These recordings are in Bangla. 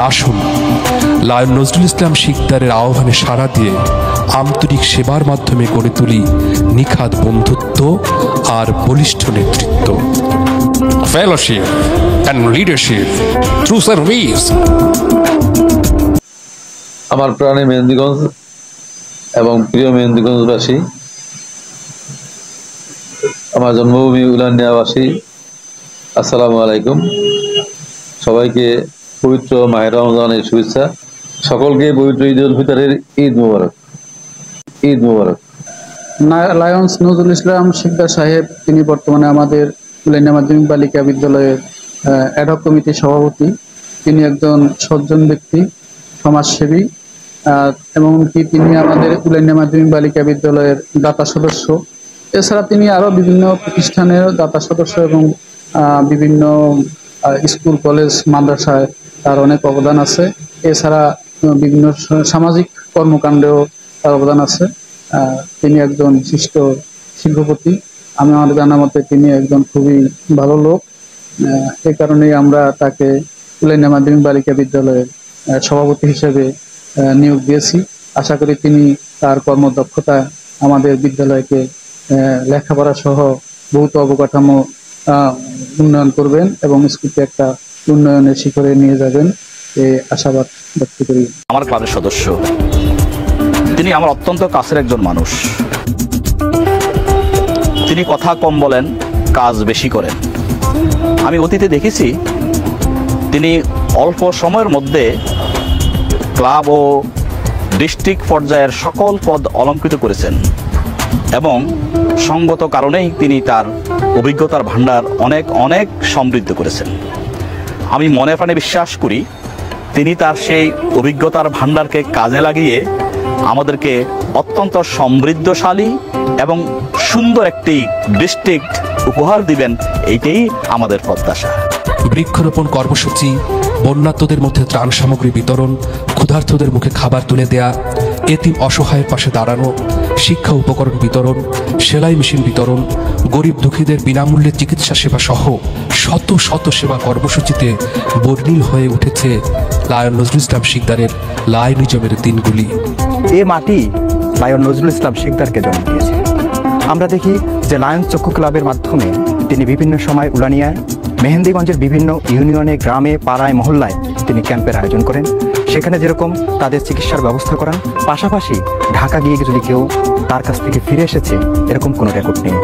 আসুন লায়ন নজরুল ইসলাম শিকদারের আহ্বানে সাড়া দিয়ে আন্তরিক সেবার মাধ্যমে গড়ে তুলি নিখাদ বন্ধুত্ব আর বলিষ্ঠ নেতৃত্ব। Fellowship and leadership through service. আমার প্রাণে মেহেন্দিগঞ্জ এবং প্রিয় মেহেন্দিগঞ্জবাসী, আমার জন্মভূমি উলানিয়াবাসী, আসসালামু আলাইকুম। সবাইকে পবিত্র মাহে রমজানের শুভেচ্ছা। সকলকে পবিত্র ঈদ উল ফিতরের ঈদ মোবারক। ঈদ মোবারক। লায়ন্স নজরুল ইসলাম শিকদার সাহেব, তিনি বর্তমানে আমাদের উলানিয়া মাধ্যমিক বালিকা বিদ্যালয়ের অ্যাডহক কমিটির সভাপতি। তিনি একজন সজ্জন ব্যক্তি, সমাজসেবী, এমনকি তিনি আমাদের উলানিয়া মাধ্যমিক বালিকা বিদ্যালয়ের দাতা সদস্য। এছাড়া তিনি আরও বিভিন্ন প্রতিষ্ঠানের দাতা সদস্য এবং বিভিন্ন স্কুল, কলেজ, মাদ্রাসায় তার অনেক অবদান আছে। এছাড়া বিভিন্ন সামাজিক কর্মকাণ্ডেও তার অবদান আছে। তিনি একজন বিশিষ্ট শিল্পপতি। আমার জানা মতে তিনি একজন খুবই ভালো লোক। এই কারণেই আমরা তাকে উলানিয়া মাধ্যমিক বালিকা বিদ্যালয়ের সভাপতি হিসেবে নিয়োগ দিয়েছি। আশা করি তিনি তার কর্মদক্ষতা আমাদের বিদ্যালয়কে লেখাপড়া সহ বহুত অবকাঠামো উন্নয়ন করবেন এবং স্কুলকে একটা উন্নয়নের শিখরে নিয়ে যাবেন, এই আশাবাদ ব্যক্ত করি। আমার ক্লাবের সদস্য, তিনি আমার অত্যন্ত কাছের একজন মানুষ। তিনি কথা কম বলেন, কাজ বেশি করেন। আমি অতীতে দেখেছি তিনি অল্প সময়ের মধ্যে ক্লাব ও ডিস্ট্রিক্ট পর্যায়ের সকল পদ অলঙ্কৃত করেছেন এবং সঙ্গত কারণেই তিনি তার অভিজ্ঞতার ভাণ্ডার অনেক অনেক সমৃদ্ধ করেছেন। আমি মনে প্রাণে বিশ্বাস করি তিনি তার সেই অভিজ্ঞতার ভাণ্ডারকে কাজে লাগিয়ে আমাদেরকে অত্যন্ত সমৃদ্ধশালী এবং সুন্দর একটি ডিস্ট্রিক্ট উপহার দিবেন, এইটাই আমাদের প্রত্যাশা। বৃক্ষরোপণ কর্মসূচি, বন্যার্তদের মধ্যে ত্রাণ সামগ্রী বিতরণ, ক্ষুধার্তদের মুখে খাবার তুলে দেয়া, এতিম অসহায়ের পাশে দাঁড়ানো, শিক্ষা উপকরণ বিতরণ, সেলাই মেশিন বিতরণ, গরিব দুঃখীদের বিনামূল্যে চিকিৎসা সেবা সহ শত শত সেবা কর্মসূচিতে বর্ণিল হয়ে উঠেছে লায়ন নজরুল ইসলাম শিকদারের লায়নিজমের দিনগুলি। এ মাটি লায়ন নজরুল ইসলাম শিকদারকে জন্ম দিয়েছে। আমরা দেখি যে লায়ন চক্ষু ক্লাবের মাধ্যমে তিনি বিভিন্ন সময় উলানিয়ায়, মেহেন্দিগঞ্জের বিভিন্ন ইউনিয়নে, গ্রামে, পাড়ায়, মহল্লায় তিনি ক্যাম্পের আয়োজন করেন। সেখানে যেরকম তাদের চিকিৎসার ব্যবস্থা করান, পাশাপাশি ঢাকা গিয়ে যদি কেউ তার কাছ থেকে ফিরে এসেছে এরকম কোনো রেকর্ড নেই।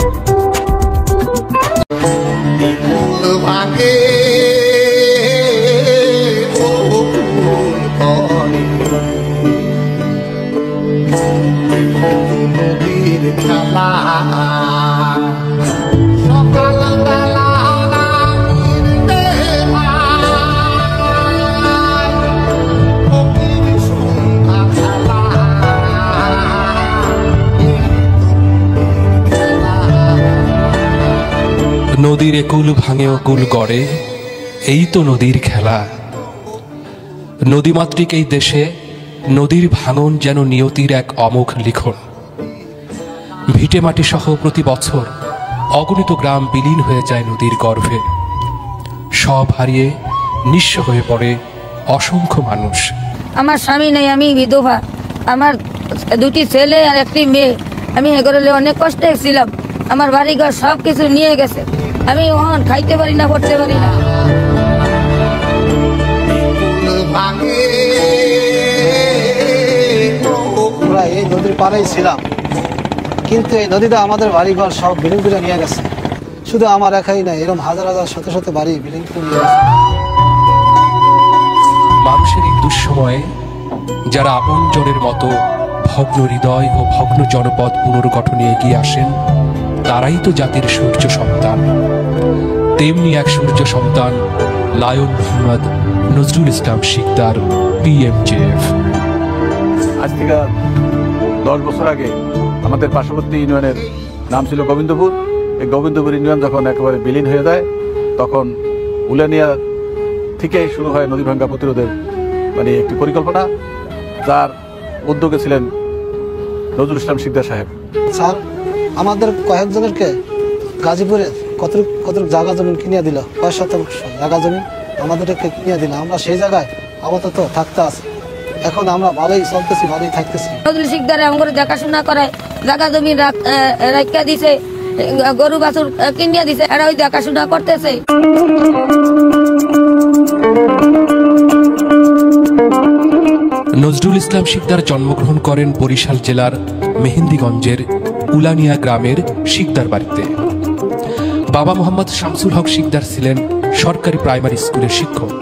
নদীর একুল ভাঙে অকুল গড়ে, এই তো নদীর খেলা। নদীমাতৃক এই দেশে নদীর ভাঙন যেন নিয়তির এক অমোঘ লিখন। ভিটে মাটি সহ প্রতি বছর অগণিত গ্রাম বিলীন হয়ে যায় নদীর গর্ভে। সব হারিয়ে নিঃস্ব হয়ে পড়ে অসংখ্য মানুষ। আমার স্বামী নেই, আমি বিধবা। আমার দুটি ছেলে আর একটি মেয়ে। আমি এগোলে অনেক কষ্টে ছিলাম। আমার বাড়িঘর সব কিছু নিয়ে গেছে। আমি ওখান খাইতে পারি না, পড়তে পারি না। আমরা এই নদীর পাড়েই ছিলাম, কিন্তু এই নদীতে আমাদের বাড়িঘর সব বিলীন করে নিয়ে গেছে। শুধু আমার একাই না, এরকম হাজার হাজার শত শত বাড়ি বিলীন করে নিয়ে গেছে। মানুষের এই দুঃসময়ে যারা আপনজনের মতো ভগ্ন হৃদয় ও ভগ্ন জনপদ পুনর্গঠনে এগিয়ে আসেন, তারাই তো জাতির সূর্য সন্তান। তেমনি এক সূর্য সন্তান লায়ন মোহাম্মদ নজরুল ইসলাম শিকদার, PMJF। আজ থেকে 10 বছর আগে আমাদের পার্শ্ববর্তী ইউনিয়নের নাম ছিল গোবিন্দপুর। এই গোবিন্দপুর ইউনিয়ন যখন একেবারে বিলীন হয়ে যায়, তখন উলানিয়া থেকে শুরু হয় নদী ভাঙ্গা প্রতিরোধের একটি পরিকল্পনা, যার উদ্যোগে ছিলেন নজরুল ইসলাম শিকদার সাহেব। স্যার আমাদের কয়েকজনেরকে গাজীপুরে কত জায়গা জমিন কিনে দিল, কয়েক শতাংশ জায়গা জমিন আমাদেরকে কিনে দিল। আমরা সেই জায়গায় আপাতত থাকতে আছে। এখন আমরা ভালোই চলতেছি, ভালোই থাকতেছি। নজরুল শিকদার আমাকে দেখাশোনা করে, জায়গা জমি রাখা দিছে, গরু বাছুর কিনিয়া দিছে, এরা ওই দেখাশোনা করতেছে। নজরুল ইসলাম শিকদার জন্মগ্রহণ করেন বরিশাল জেলার মেহেন্দিগঞ্জের উলানিয়া গ্রামের শিকদার বাড়িতে। বাবা মোহাম্মদ শামসুল হক শিকদার ছিলেন সরকারি প্রাইমারি স্কুলের শিক্ষক,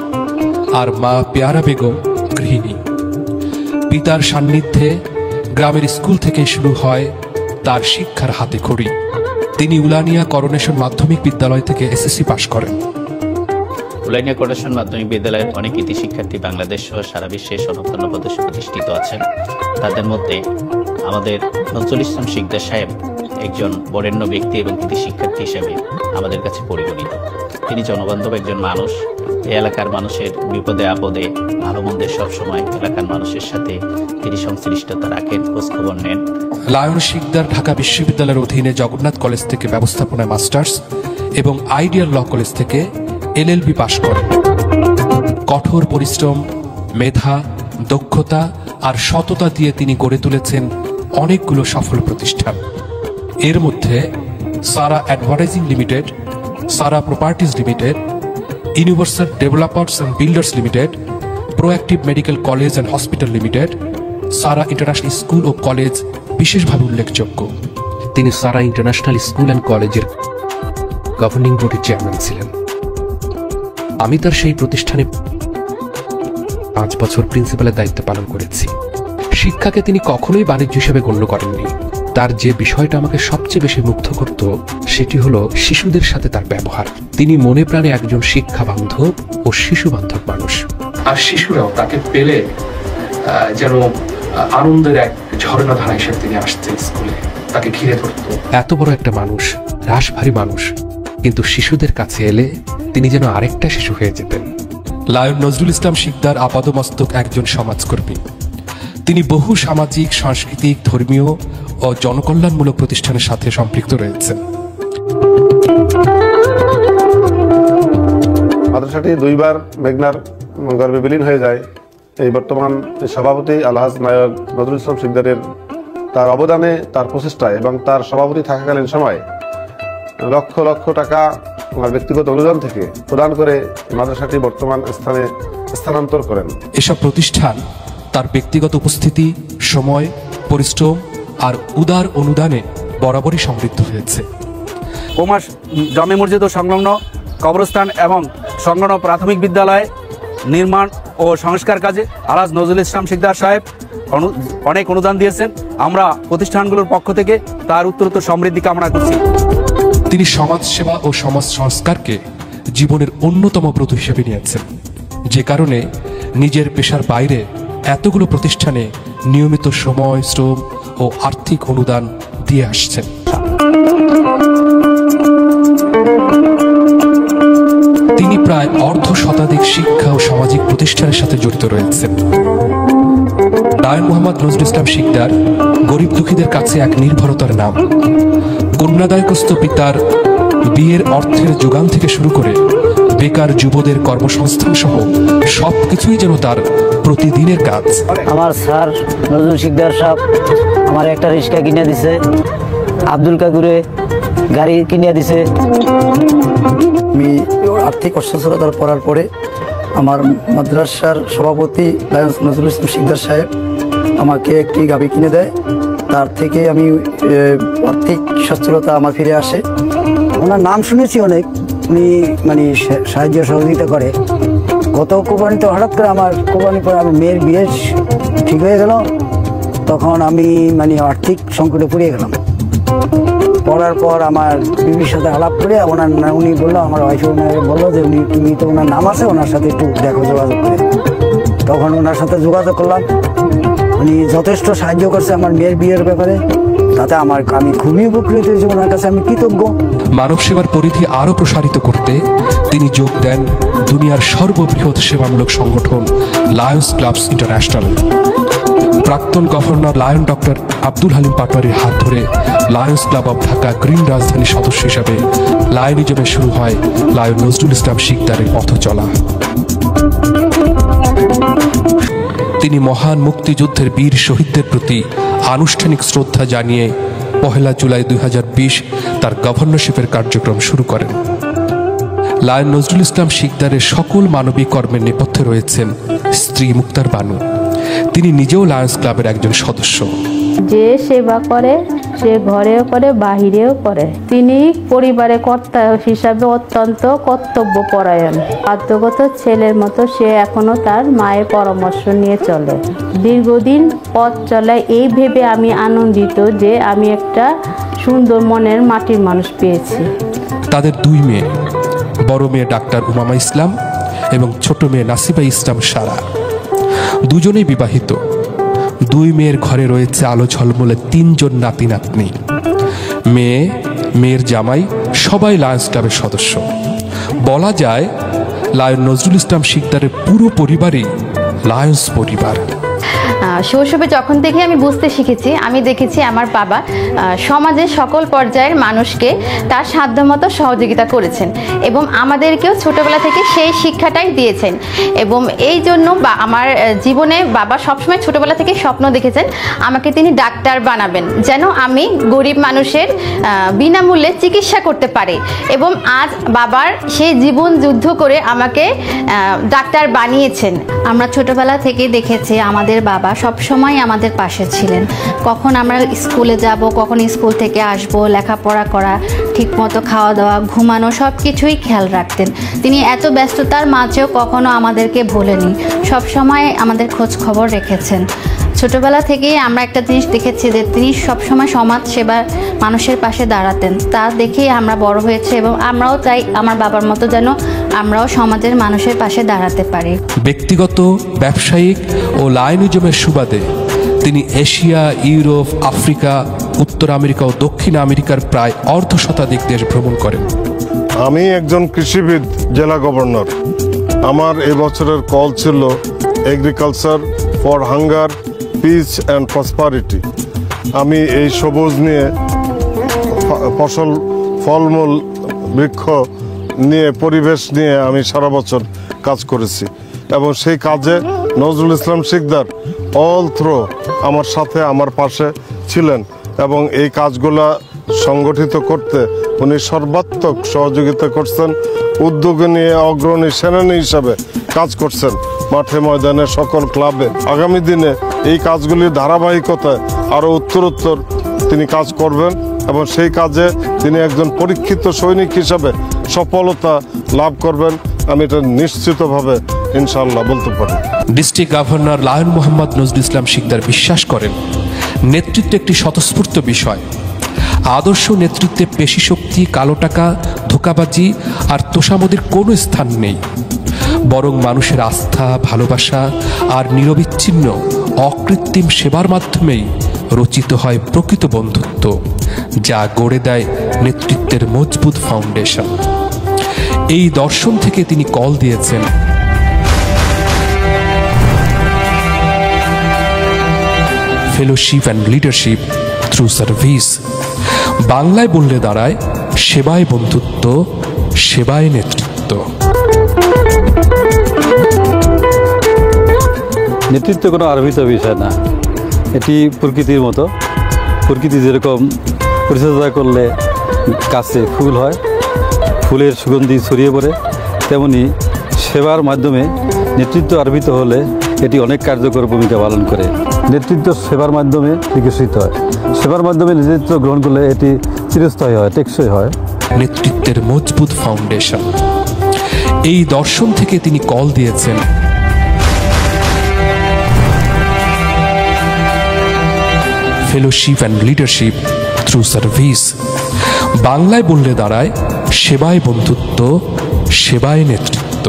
আর মা পেয়ারা বেগম গৃহিণী। পিতার সান্নিধ্যে গ্রামের স্কুল থেকে শুরু হয় তার শিক্ষার হাতে খড়ি। তিনি উলানিয়া করোনেশন মাধ্যমিক বিদ্যালয় থেকে এসএসসি পাশ করেন। উলানিয়া করোনেশন মাধ্যমিক বিদ্যালয়ের অনেক কৃতি শিক্ষার্থী বাংলাদেশ সহ সারা বিশ্বে স্বনামধন্য পদে প্রতিষ্ঠিত আছেন। তাদের মধ্যে আমাদের নজরুল ইসলাম শিকদার সাহেব একজন বরেণ্য ব্যক্তি এবং কৃতি শিক্ষার্থী হিসেবে আমাদের কাছে পরিগণিত। তিনি জনবান্ধব একজন মানুষ। এই এলাকার মানুষের বিপদে আপদে ভালো মন্দে সবসময় এলাকার মানুষের সাথে তিনি সংশ্লিষ্টতা রাখেন, খোঁজখবর নেন। লায়ন শিকদার ঢাকা বিশ্ববিদ্যালয়ের অধীনে জগন্নাথ কলেজ থেকে ব্যবস্থাপনায় মাস্টার্স এবং আইডিয়াল ল কলেজ থেকে এলএলবি পাশ করেন। কঠোর পরিশ্রম, মেধা, দক্ষতা আর সততা দিয়ে তিনি গড়ে তুলেছেন অনেকগুলো সফল প্রতিষ্ঠান। এর মধ্যে Sara advertising limited, Sara properties limited, universal developers and builders limited, proactive medical college and hospital limited, Sara international school ও কলেজ বিশেষভাবে উল্লেখযোগ্য। তিনি সারা ইন্টারন্যাশনাল স্কুল অ্যান্ড কলেজের গভর্নিং বডির চেয়ারম্যান ছিলেন। আমি তার সেই প্রতিষ্ঠানে 5 বছর প্রিন্সিপালের দায়িত্ব পালন করেছি। শিক্ষাকে তিনি কখনোই বাণিজ্য হিসেবে গণ্য করেননি। তার যে বিষয়টা আমাকে সবচেয়ে বেশি মুগ্ধ করত সেটি হলো শিশুদের সাথে তার ব্যবহার। তিনি মনে প্রাণে একজন শিক্ষা বান্ধব ও শিশু বান্ধব মানুষ, আর শিশুরাও তাকে পেলে যেন আনন্দের এক ঝর্ণা ধারা হিসেবে তিনি আসতেন স্কুলে, তাকে ঘিরে ধরত। এত বড় একটা মানুষ, রাশভারী মানুষ, কিন্তু শিশুদের কাছে এলে তিনি যেন আরেকটা শিশু হয়ে যেতেন। লায়ন নজরুল ইসলাম শিকদার আপাদমস্তক একজন সমাজকর্মী। তিনি বহু সামাজিক, সাংস্কৃতিক, ধর্মীয় ও জনকল্যাণমূলক প্রতিষ্ঠানের সাথে সম্পৃক্ত রয়েছেন। মাদ্রাসাটি 2 বার মেঘনার গর্ভে বিলীন হয়ে যায়। এই বর্তমান সভাপতি আলহাজ নায়ক নজরুল ইসলাম শিকদারের তার অবদানে, তার প্রচেষ্টায় এবং তার সভাপতি থাকাকালীন সময় লক্ষ লক্ষ টাকা আমার ব্যক্তিগত অনুদান থেকে প্রদান করে মাদ্রাসাটি বর্তমান স্থানে স্থানান্তর করেন। এসব প্রতিষ্ঠান তার ব্যক্তিগত উপস্থিতি, সময়, পরিশ্রম আর উদার অনুদানে বরাবরই সমৃদ্ধ হয়েছে। কোমাস জামে মসজিদ ও সংলগ্ন কবরস্থান এবং সংলগ্ন প্রাথমিক বিদ্যালয় নির্মাণ ও সংস্কার কাজে আলহাজ নজরুল ইসলাম শিকদার সাহেব অনেক অনুদান দিয়েছেন। আমরা প্রতিষ্ঠানগুলোর পক্ষ থেকে তার উত্তরোত্তর সমৃদ্ধি কামনা করছি। তিনি সমাজসেবা ও সমাজ সংস্কারকে জীবনের অন্যতম ব্রত হিসেবে নিয়েছেন, যে কারণে নিজের পেশার বাইরে এতগুলো প্রতিষ্ঠানে নিয়মিত সময়, শ্রম ও আর্থিক অনুদান দিয়ে আসছেন। তিনি প্রায় অর্ধশতাধিক শিক্ষা ও সামাজিক প্রতিষ্ঠানের সাথে জড়িত রয়েছেন। লায়ন মোহাম্মদ নজরুল ইসলাম শিকদার গরিব দুঃখীদের কাছে এক নির্ভরতার নাম। কন্যাদায়কস্থ পিতার বিয়ের অর্থের যোগান থেকে শুরু করে বেকার যুবদের কর্মসংস্থান সহ সবকিছুই যেন তার প্রতিদিনের কাজ। আমার স্যার নজরুল শিকদার সাহেব আমার একটা রিক্সা কিনে দিছে, আব্দুল কাকুরে গাড়ি কিনে দিছে। আমি আর্থিক অসচ্ছলতার পড়ার পরে আমার মাদ্রাসার সভাপতি লায়ন নজরুল ইসলাম শিকদার সাহেব আমাকে একটি গাড়ি কিনে দেয়। তার থেকে আমি আর্থিক সচ্ছলতা আমার ফিরে আসে। ওনার নাম শুনেছি অনেক, উনি মানে সাহায্য সহযোগিতা করে। গত কোরবানিতে হঠাৎ করে আমার কোরবানি পরে আমার মেয়ের বিয়ে ঠিক হয়ে গেল, তখন আমি মানে আর্থিক সংকটে পড়ে গেলাম। পড়ার পর আমার বিবির সাথে আলাপ করে উনি বললো, আমার ওয়াইফ বললো যে তুমি তো ওনার নাম আছে, ওনার সাথে একটু দেখো, যোগাযোগ করে। তখন ওনার সাথে যোগাযোগ করলাম। উনি যথেষ্ট সাহায্য করছে আমার মেয়ের বিয়ের ব্যাপারে, তাতে আমি খুবই উপকৃত হয়েছি। ওনার কাছে আমি কৃতজ্ঞ। মানব সেবার পরিধি আরও প্রসারিত করতে তিনি যোগ দেন দুনিয়ার সর্ববৃহৎ সেবামূলক সংগঠন লায়ন্স ক্লাবস ইন্টারন্যাশনাল। প্রাক্তন governor lion doctor Abdul Halim পাটোয়ারির হাত ধরে lions club of Dhaka green রাজধানীর সদস্য হিসাবে লায়নিজমে শুরু হয় লায়ন নজরুল ইসলাম শিকদারের পথ চলা। তিনি মহান মুক্তিযুদ্ধের বীর শহীদদের প্রতি আনুষ্ঠানিক শ্রদ্ধা জানিয়ে 1 জুলাই 2020 তার গভর্নরশিপের কার্যক্রম শুরু করেন। লায়ন নজরুল ইসলাম শিকদারের সকল মানবিক কর্মের নেপথ্যে রয়েছেন স্ত্রী মুক্তার বানু। তিনি নিজেও লায়ন্স ক্লাবের একজন সদস্য। যে সেবা করে সে ঘরেও করে বাহিরেও করে। তিনি পরিবারে কর্তা হিসাবে অত্যন্ত কর্তব্যপরায়ণ। বাধ্যগত ছেলের মতো সে এখনো তার মায়ের পরামর্শ নিয়ে চলে। দীর্ঘদিন পথ চলায় এই ভেবে আমি আনন্দিত যে আমি একটা সুন্দর মনের মাটির মানুষ পেয়েছি। তাদের 2 মেয়ে, বড় মেয়ে ডাক্তার উমামা ইসলাম এবং ছোট মেয়ে নাসিবা ইসলাম সারা। দুজনেই বিবাহিত। 2 মেয়ের ঘরে রয়েছে আলো ঝলমলে 3 জন নাতি নাতনি। মেয়ে, মেয়ের জামাই সবাই লায়ন্স ক্লাবের সদস্য। বলা যায় লায়ন নজরুল ইসলাম শিকদারের পুরো পরিবারই লায়ন্স পরিবার। শৈশবে যখন থেকে আমি বুঝতে শিখেছি, আমি দেখেছি আমার বাবা সমাজের সকল পর্যায়ের মানুষকে তার সাধ্যমতো সহযোগিতা করেছেন এবং আমাদেরকেও ছোটবেলা থেকে সেই শিক্ষাটাই দিয়েছেন। এবং এই জন্য আমার জীবনে বাবা সবসময় ছোটবেলা থেকে স্বপ্ন দেখেছেন আমাকে তিনি ডাক্তার বানাবেন, যেন আমি গরিব মানুষের বিনামূল্যে চিকিৎসা করতে পারি। এবং আজ বাবার সেই জীবন যুদ্ধ করে আমাকে ডাক্তার বানিয়েছেন। আমরা ছোটবেলা থেকে দেখেছি আমাদের বাবা সব সময় আমাদের পাশে ছিলেন। কখন আমরা স্কুলে যাব, কখন স্কুল থেকে আসব, লেখাপড়া করা, ঠিকমতো খাওয়া দাওয়া, ঘুমানো, সব কিছুই খেয়াল রাখতেন। তিনি এত ব্যস্ততার মাঝেও কখনো আমাদেরকে ভোলেনি, সব সময় আমাদের খোঁজ খবর রেখেছেন। ছোটবেলা থেকেই আমরা একটা জিনিস দেখেছি যে তিনি সবসময় সমাজ সেবার মানুষের পাশে দাঁড়াতেন। তা দেখেই আমরা বড় হয়েছে এবং আমরাও চাই আমার বাবার মতো যেন আমরাও সমাজের মানুষের পাশে দাঁড়াতে পারি। ব্যক্তিগত, ব্যবসায়িক ও লায়নিজমের সুবাদে তিনি এশিয়া, ইউরোপ, আফ্রিকা, উত্তর আমেরিকা ও দক্ষিণ আমেরিকার প্রায় অর্ধশতাধিক দেশ ভ্রমণ করেন। আমি একজন কৃষিবিদ, জেলা গভর্নর। আমার এবছরের কল ছিল agriculture for hunger, piece and prosperity. আমি এই সবুজ নিয়ে ফসল, ফলমূল, বৃক্ষ নিয়ে, পরিবেশ নিয়ে আমি সারা বছর কাজ করেছি এবং সেই কাজে নজরুল ইসলাম শিকদার অল থ্রো আমার সাথে, আমার পাশে ছিলেন এবং এই কাজগুলা সংগঠিত করতে উনি সর্বাত্মক সহযোগিতা করছেন। উদ্যোগ নিয়ে অগ্রণী সেনানী হিসাবে কাজ করছেন মাঠে ময়দানে, সকল ক্লাবে। আগামী দিনে এই কাজগুলির ধারাবাহিকতায় আরও উত্তরোত্তর তিনি কাজ করবেন এবং সেই কাজে তিনি একজন পরীক্ষিত সৈনিক হিসাবে সফলতা লাভ করবেন। আমি এটা নিশ্চিতভাবে ইনশাআল্লাহ বলতে পারি। District governor lion Mohammad Nazrul Islam Sikder বিশ্বাস করেন নেতৃত্ব একটি স্বতঃস্ফূর্ত বিষয়। আদর্শ নেতৃত্বে পেশি শক্তি, কালো টাকা, ধোঁকাবাজি আর তোষামোদের কোনো স্থান নেই, বরং মানুষের আস্থা, ভালোবাসা আর নিরবিচ্ছিন্ন অকৃত্রিম সেবার মাধ্যমেই রচিত হয় প্রকৃত বন্ধুত্ব, যা গড়ে দেয় নেতৃত্বের মজবুত ফাউন্ডেশন। এই দর্শন থেকে তিনি কল দিয়েছেন fellowship and leadership through service. বাংলায় বললে দাঁড়ায় সেবায় বন্ধুত্ব, সেবায় নেতৃত্ব। নেতৃত্ব কোনো আরোপিত বিষয় না, এটি প্রকৃতির মতো। প্রকৃতি যেরকম পরিচর্যা করলে গাছে ফুল হয়, ফুলের সুগন্ধি ছড়িয়ে পড়ে, তেমনি সেবার মাধ্যমে নেতৃত্ব আরোপিত হলে এটি অনেক কার্যকর ভূমিকা পালন করে। নেতৃত্ব সেবার মাধ্যমে বিকশিত হয়, সেবার মাধ্যমে নেতৃত্ব গ্রহণ করলে এটি চিরস্থায়ী হয়, টেকসই হয়। নেতৃত্বের মজবুত ফাউন্ডেশন। এই দর্শন থেকে তিনি কল দিয়েছেন fellowship and leadership through service. বাংলায় বললে দাঁড়ায় সেবায় বন্ধুত্ব, সেবায় নেতৃত্ব।